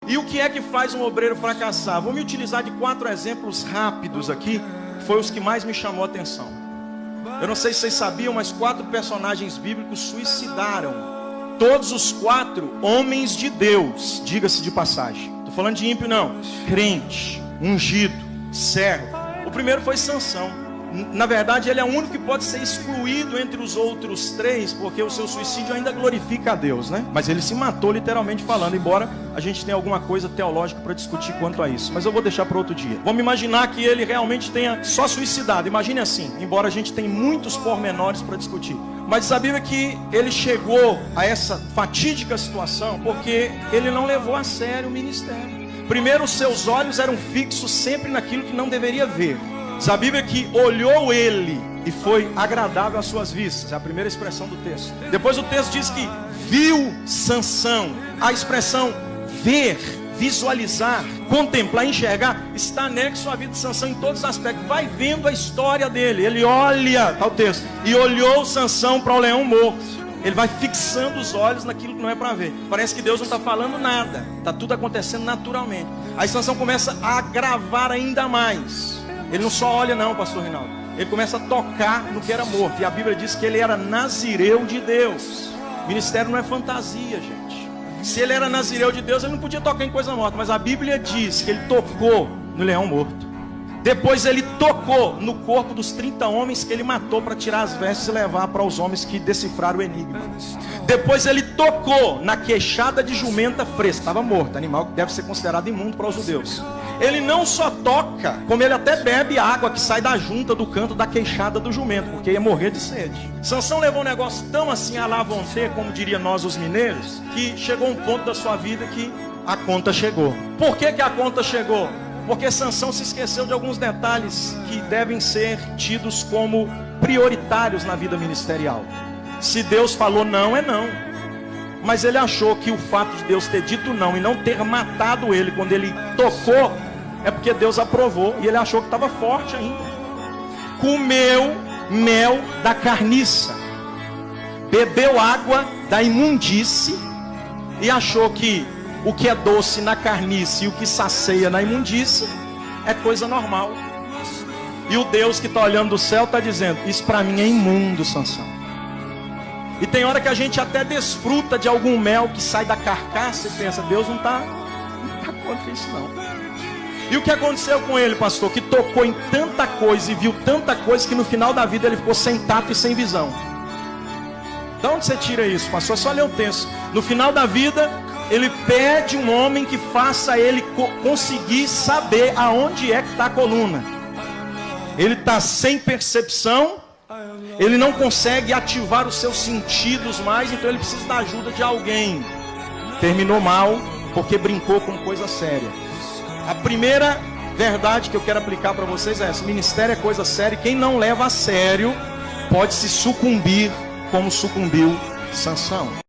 E o que é que faz um obreiro fracassar? Vou me utilizar de 4 exemplos rápidos aqui, que foi os que mais me chamou a atenção. Eu não sei se vocês sabiam, mas 4 personagens bíblicos suicidaram. Todos os 4 homens de Deus, diga-se de passagem. Estou falando de ímpio não, crente, ungido, servo. O primeiro foi Sansão. Na verdade, ele é o único que pode ser excluído entre os outros 3, porque o seu suicídio ainda glorifica a Deus, né? Mas ele se matou literalmente falando, embora a gente tenha alguma coisa teológica para discutir quanto a isso. Mas eu vou deixar para outro dia. Vamos imaginar que ele realmente tenha só suicidado. Imagine assim, embora a gente tenha muitos pormenores para discutir. Mas a Bíblia é que ele chegou a essa fatídica situação porque ele não levou a sério o ministério. Primeiro, os seus olhos eram fixos sempre naquilo que não deveria ver. A Bíblia que olhou ele e foi agradável às suas vistas. É a primeira expressão do texto. Depois o texto diz que viu Sansão. A expressão ver, visualizar, contemplar, enxergar está anexo à vida de Sansão em todos os aspectos. Vai vendo a história dele. Ele olha, está o texto, e olhou Sansão para o leão morto. Ele vai fixando os olhos naquilo que não é para ver. Parece que Deus não está falando nada. Está tudo acontecendo naturalmente. Aí Sansão começa a agravar ainda mais. Ele não só olha não, pastor Rinaldo. Ele começa a tocar no que era morto. E a Bíblia diz que ele era nazireu de Deus. Ministério não é fantasia, gente. Se ele era nazireu de Deus, ele não podia tocar em coisa morta. Mas a Bíblia diz que ele tocou no leão morto. Depois ele tocou no corpo dos 30 homens que ele matou para tirar as vestes e levar para os homens que decifraram o enigma. Depois ele tocou na queixada de jumenta fresca. Estava morto, animal que deve ser considerado imundo para os judeus. Ele não só toca, como ele até bebe a água que sai da junta do canto da queixada do jumento, porque ia morrer de sede. Sansão levou um negócio tão assim à la vontade, como diria nós os mineiros, que chegou um ponto da sua vida que a conta chegou. Por que a conta chegou? Porque Sansão se esqueceu de alguns detalhes que devem ser tidos como prioritários na vida ministerial. Se Deus falou não, é não. Mas ele achou que o fato de Deus ter dito não e não ter matado ele quando ele tocou, é porque Deus aprovou e ele achou que estava forte ainda. Comeu mel da carniça, bebeu água da imundície e achou que o que é doce na carniça e o que sacia na imundície é coisa normal. E o Deus que está olhando do céu está dizendo, isso para mim é imundo, Sansão. E tem hora que a gente até desfruta de algum mel que sai da carcaça e pensa, Deus não está contra isso não. E o que aconteceu com ele, pastor? Que tocou em tanta coisa e viu tanta coisa que no final da vida ele ficou sem tato e sem visão. De onde você tira isso, pastor? É só ler o texto. No final da vida, ele pede um homem que faça ele conseguir saber aonde é que está a coluna. Ele está sem percepção. Ele não consegue ativar os seus sentidos mais, então ele precisa da ajuda de alguém. Terminou mal, porque brincou com coisa séria. A primeira verdade que eu quero aplicar para vocês é essa: ministério é coisa séria, e quem não leva a sério pode se sucumbir como sucumbiu Sansão.